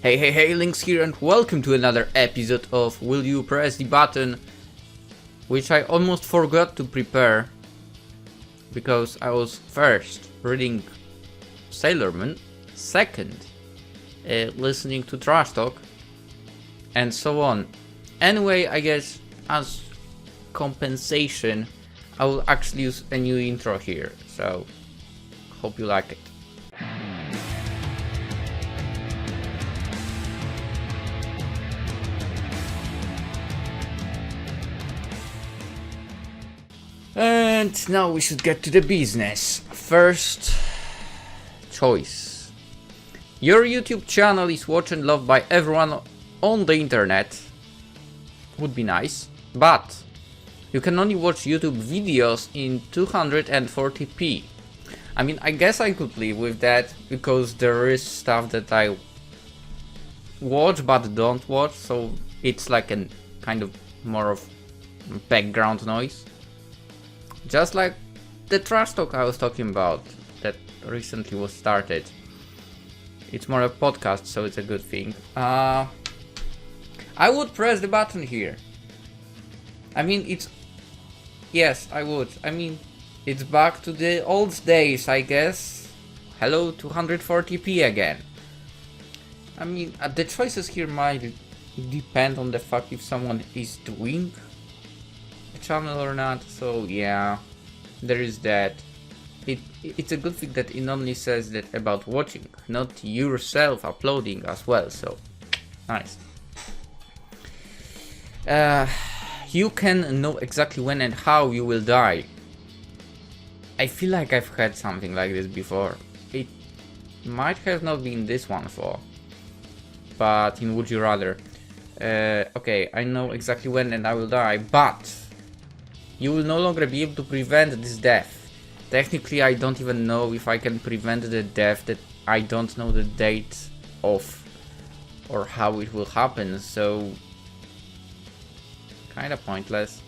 Hey, Lynx here and welcome to another episode of Will You Press the Button, which I almost forgot to prepare because I was first reading Sailor Moon, second listening to trash talk, and so on. Anyway, I guess as compensation I will actually use a new intro here, so hope you like it. And now we should get to the business. First choice. Your YouTube channel is watched and loved by everyone on the internet. Would be nice, but you can only watch YouTube videos in 240p. I mean, I guess I could live with that because there is stuff that I watch but don't watch, so it's like a kind of more of background noise. Just like the trash talk I was talking about that recently was started. It's more a podcast, so it's a good thing. I would press the button here. I mean, yes, I would. I mean, it's back to the old days, I guess. Hello, 240p again. I mean, the choices here might depend on the fact if someone is doing channel or not, so yeah, there is that. It's a good thing that it only says that about watching, not yourself uploading as well, so nice. You can know exactly when and how you will die. I feel like I've had something like this before. It might have not been this one for, but in Would You Rather. Okay, I know exactly when and I will die, but you will no longer be able to prevent this death. Technically, I don't even know if I can prevent the death that I don't know the date of or how it will happen, so kinda pointless.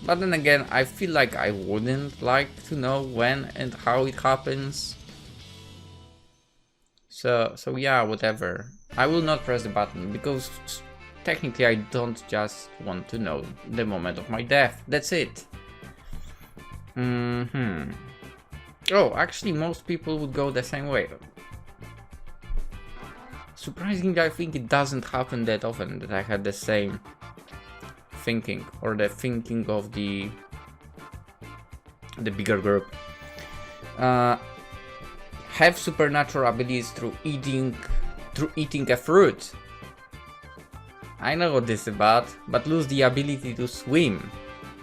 But then again, I feel like I wouldn't like to know when and how it happens. So yeah, whatever. I will not press the button because technically I don't just want to know the moment of my death. That's it. Oh, actually most people would go the same way. Surprisingly, I think it doesn't happen that often that I had the same thinking, or the thinking of the bigger group. Have supernatural abilities through eating a fruit. I know what this is about, but lose the ability to swim.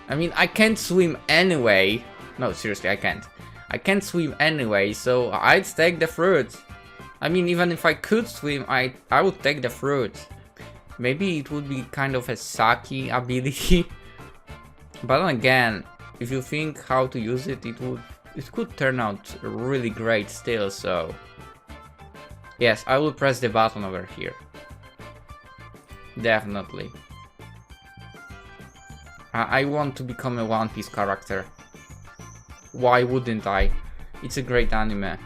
I mean, I can't swim anyway. No, seriously, I can't. I can't swim anyway, so I'd take the fruit. I mean, even if I could swim, I would take the fruit. Maybe it would be kind of a sucky ability. But then again, if you think how to use it, it could turn out really great still, so yes, I will press the button over here. Definitely. I want to become a One Piece character. Why wouldn't I? It's a great anime.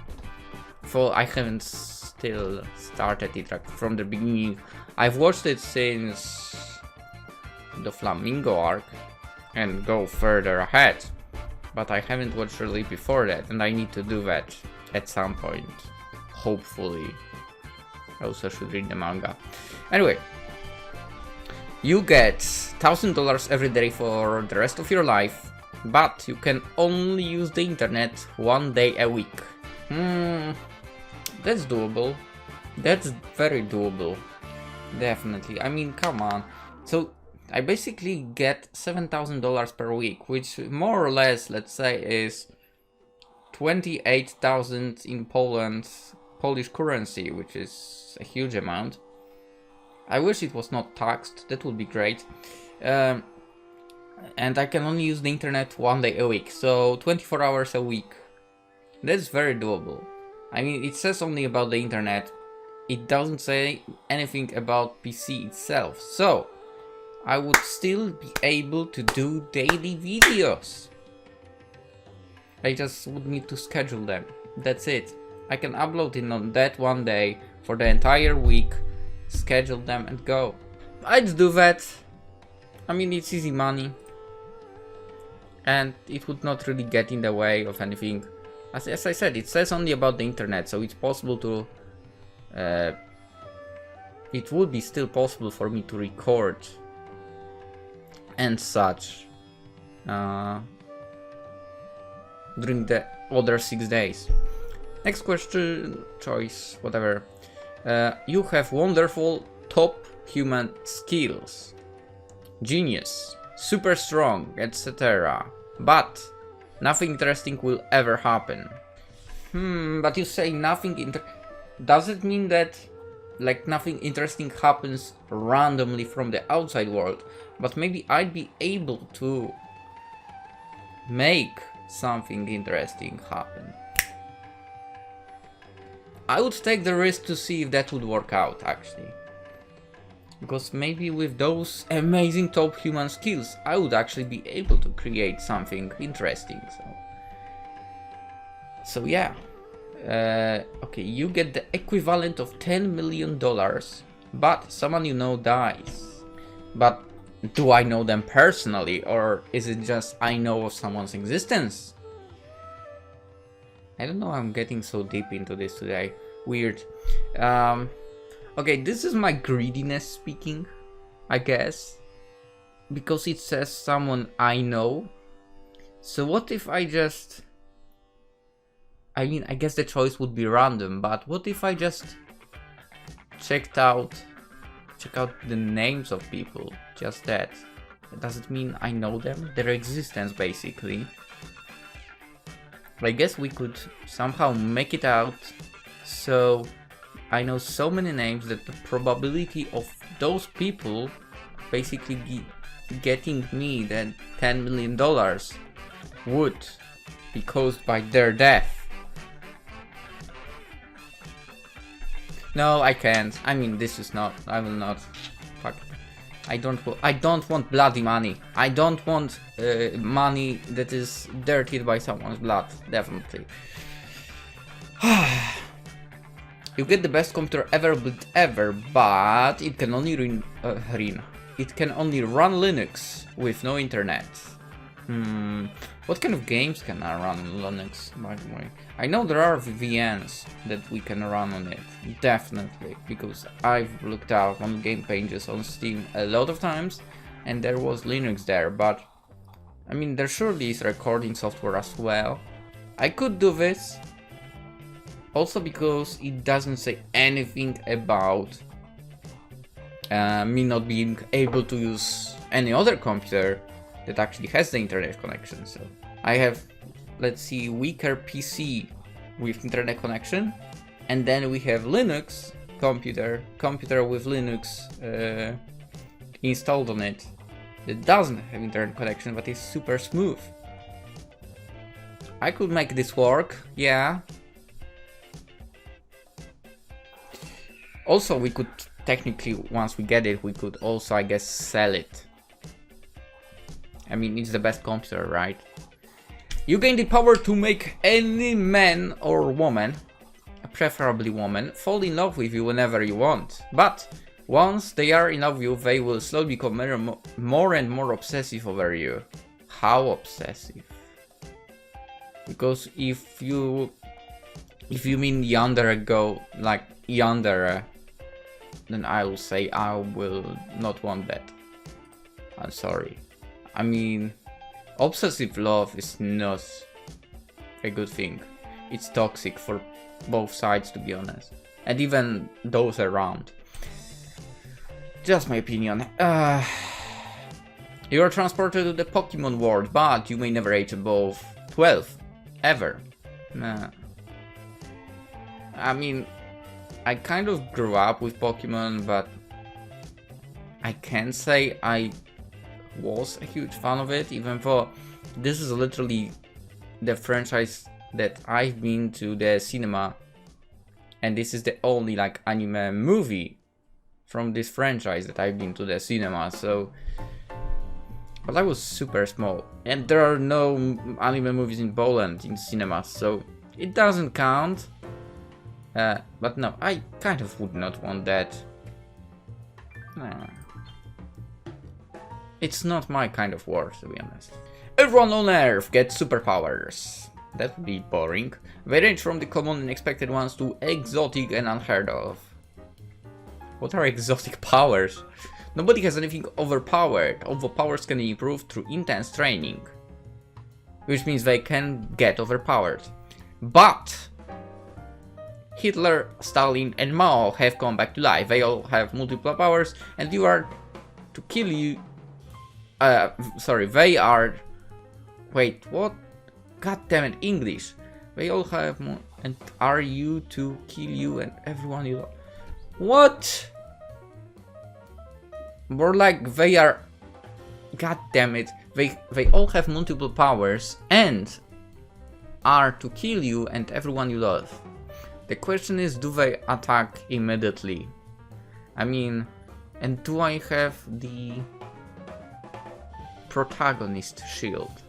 I haven't still started it like from the beginning. I've watched it since the Flamingo arc and go further ahead. But I haven't watched really before that, and I need to do that at some point. Hopefully. I also should read the manga. Anyway. You get $1,000 every day for the rest of your life, but you can only use the internet one day a week. That's doable. That's very doable. Definitely. I mean, come on. So I basically get $7,000 per week, which more or less, let's say, is 28,000 in Polish currency, which is a huge amount. I wish it was not taxed, that would be great. And I can only use the internet one day a week, so 24 hours a week. That's very doable. I mean, it says only about the internet. It doesn't say anything about PC itself, so I would still be able to do daily videos. I just would need to schedule them. That's it. I can upload it on that one day for the entire week schedule them and go. I'd do that. I mean, it's easy money. And it would not really get in the way of anything. As I said, it says only about the internet, so it's possible to... it would be still possible for me to record and such during the other 6 days. Next question, choice, whatever. You have wonderful top human skills. Genius, super strong, etc. But nothing interesting will ever happen. But you say nothing does it mean that like nothing interesting happens randomly from the outside world, but maybe I'd be able to make something interesting happen? I would take the risk to see if that would work out, actually. Because maybe with those amazing top human skills, I would actually be able to create something interesting. So yeah. Okay, you get the equivalent of $10 million, but someone you know dies. But do I know them personally, or is it just I know of someone's existence? I don't know, I'm getting so deep into this today. Weird. Okay, this is my greediness speaking, I guess. Because it says someone I know. So what if I just... I mean, I guess the choice would be random, but what if I just check out the names of people? Just that. Does it mean I know them? Their existence, basically. I guess we could somehow make it out so I know so many names that the probability of those people basically getting me that $10 million would be caused by their death. No, I can't. I mean, this is not. I will not. Fuck. I don't want bloody money. I don't want money that is dirtied by someone's blood. Definitely. You get the best computer ever built ever, but it can only it can only run Linux with no internet. What kind of games can I run on Linux, by the way? I know there are VNs that we can run on it, definitely, because I've looked out on game pages on Steam a lot of times, and there was Linux there, but I mean, there surely is recording software as well. I could do this, also because it doesn't say anything about me not being able to use any other computer that actually has the internet connection. So I have, let's see, weaker PC with internet connection, and then we have Linux computer with Linux installed on it that doesn't have internet connection but is super smooth. I could make this work, yeah. Also, we could technically, once we get it, we could also, I guess, sell it. I mean, it's the best computer, right? You gain the power to make any man or woman, preferably woman, fall in love with you whenever you want. But once they are in love with you, they will slowly become more and more obsessive over you. How obsessive? Because if you mean yonder ago, like yonder, then I will say I will not want that. I'm sorry. I mean, obsessive love is not a good thing. It's toxic for both sides, to be honest. And even those around. Just my opinion. You are transported to the Pokemon world, but you may never age above 12. Ever. I mean, I kind of grew up with Pokemon, but I can't say I was a huge fan of it, even though this is literally the franchise that I've been to the cinema, and this is the only like anime movie from this franchise that I've been to the cinema. So, but I was super small, and there are no anime movies in Poland in cinemas, so it doesn't count. But no, I kind of would not want that. Nah. It's not my kind of war, to be honest. Everyone on Earth gets superpowers. That would be boring. They range from the common and expected ones to exotic and unheard of. What are exotic powers? Nobody has anything overpowered, although powers can be improved through intense training. Which means they can get overpowered. But Hitler, Stalin and Mao have come back to life. They all have multiple powers and you are to kill you. They are... Wait, what? God damn it, English. They all have and are you to kill you and everyone you love. What? More like they are... God damn it. They all have multiple powers and are to kill you and everyone you love. The question is, do they attack immediately? I mean, and do I have the protagonist shield?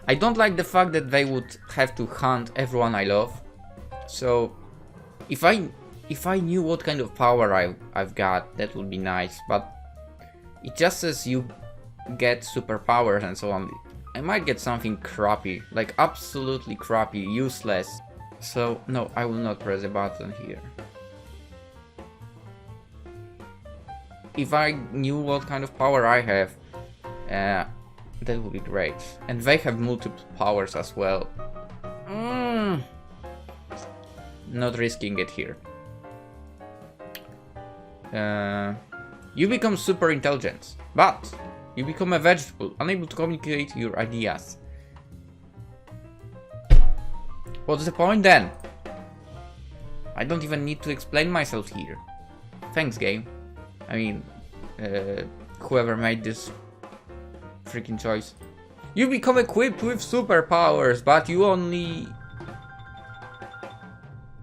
I don't like the fact that they would have to hunt everyone I love. So if I knew what kind of power I've got, that would be nice, but it just says you get superpowers and so on. I might get something crappy, like absolutely crappy, useless. So no, I will not press a button here. If I knew what kind of power I have, that would be great. And they have multiple powers as well. Not risking it here. You become super intelligent, but you become a vegetable, unable to communicate your ideas. What's the point then? I don't even need to explain myself here. Thanks, game. I mean, whoever made this freaking choice. You become equipped with superpowers, but you only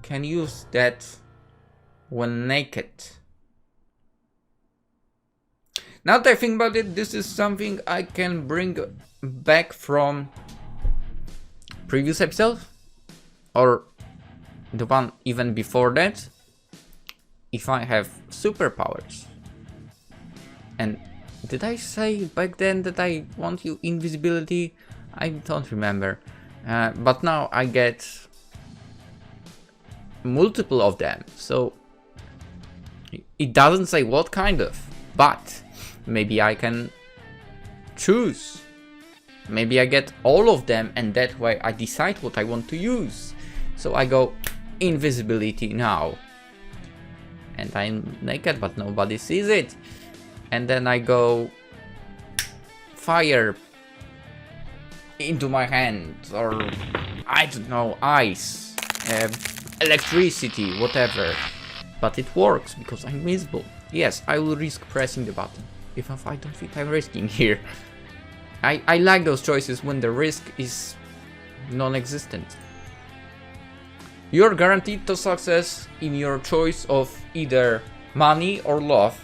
can use that when naked. Now that I think about it, this is something I can bring back from previous episodes, or the one even before that, if I have superpowers. And did I say back then that I want you invisibility? I don't remember. But now I get multiple of them, so it doesn't say what kind of, but maybe I can choose. Maybe I get all of them and that way I decide what I want to use. So I go invisibility now. And I'm naked but nobody sees it. And then I go fire into my hand, or I don't know, ice, electricity, whatever. But it works because I'm invisible. Yes, I will risk pressing the button. Even if I don't think I'm risking here. I like those choices when the risk is non-existent. You're guaranteed to success in your choice of either money or love,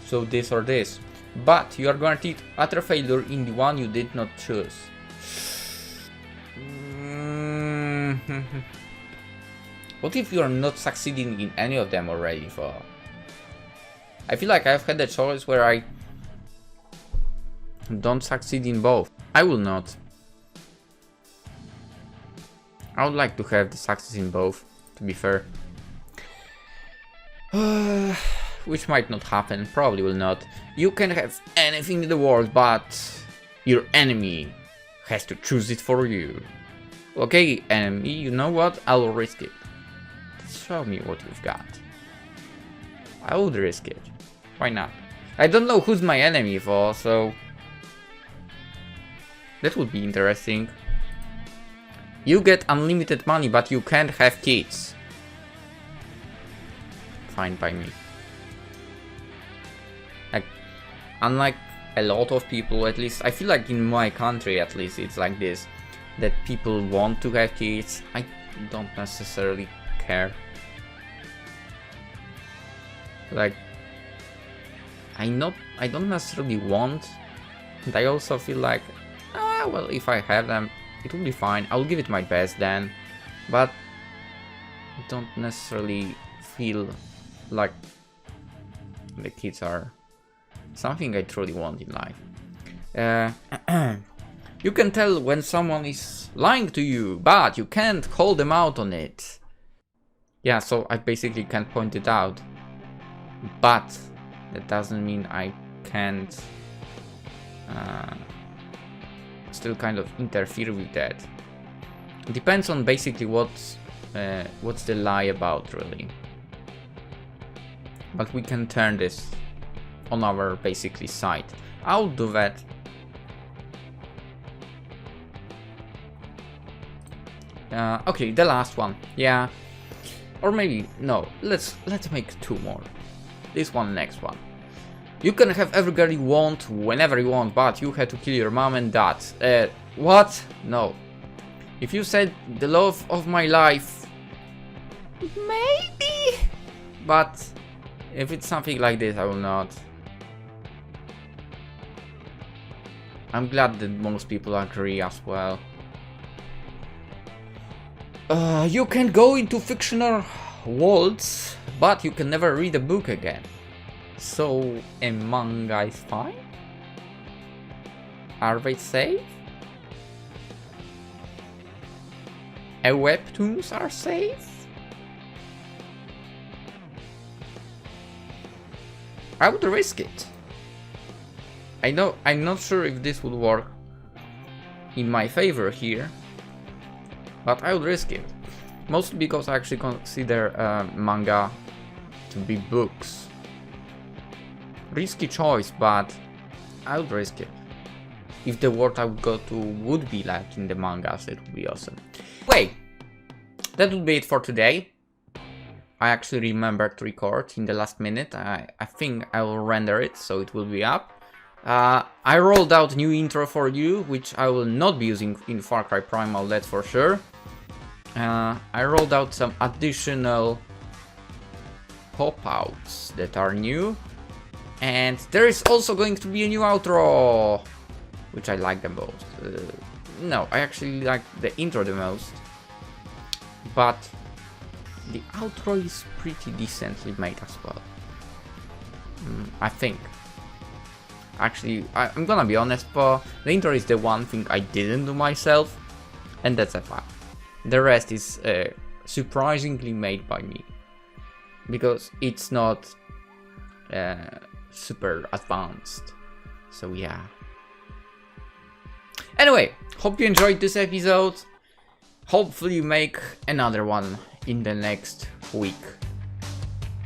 so this or this. But you are guaranteed utter failure in the one you did not choose. What if you are not succeeding in any of them already? I feel like I've had a choice where I don't succeed in both. I will not. I would like to have the success in both, to be fair. Which might not happen, probably will not. You can have anything in the world, but your enemy has to choose it for you. Okay, enemy, you know what? I'll risk it. Show me what you've got. I would risk it. Why not? I don't know who's my enemy for, so that would be interesting. You get unlimited money, but you can't have kids. Fine by me. Like, unlike a lot of people, at least I feel like in my country at least it's like this, that people want to have kids. I don't necessarily care. Like, I don't necessarily want, and I also feel like, well, if I have them, it will be fine. I'll give it my best then, but I don't necessarily feel like The kids are something I truly want in life. You can tell when someone is lying to you, but you can't call them out on it. Yeah, so I basically can't point it out. But that doesn't mean I can't still kind of interfere with that. It depends on basically what's the lie about, really. But we can turn this on our basically side. I'll do that. Okay, the last one. Yeah. Or maybe no. Let's make 2 more. This one, next one. You can have every girl you want whenever you want, but you had to kill your mom and dad. What? No. If you said the love of my life, maybe. But if it's something like this, I will not. I'm glad that most people agree as well. You can go into fictional worlds, but you can never read a book again. So, a manga is fine? Are they safe? Webtoons are safe? I would risk it. I know, I'm not sure if this would work in my favor here, but I would risk it. Mostly because I actually consider manga to be books. Risky choice, but I would risk it. If the world I would go to would be like in the mangas, it would be awesome. Wait, that would be it for today. I actually remembered to record in the last minute. I think I will render it, so it will be up. I rolled out new intro for you, which I will not be using in Far Cry Primal, that's for sure. I rolled out some additional pop-outs that are new. And there is also going to be a new outro, which I like the most. No, I actually like the intro the most. But the outro is pretty decently made as well. I think. Actually, I'm gonna be honest, but the intro is the one thing I didn't do myself. And that's a fact. The rest is surprisingly made by me. Because it's not super advanced. So yeah. Anyway, hope you enjoyed this episode. Hopefully you make another one in the next week.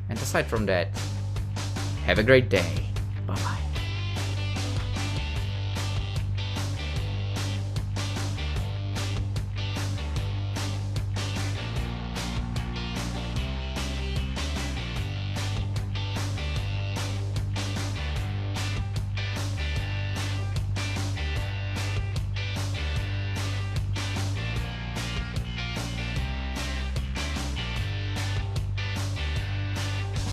And aside from that, have a great day. Bye bye.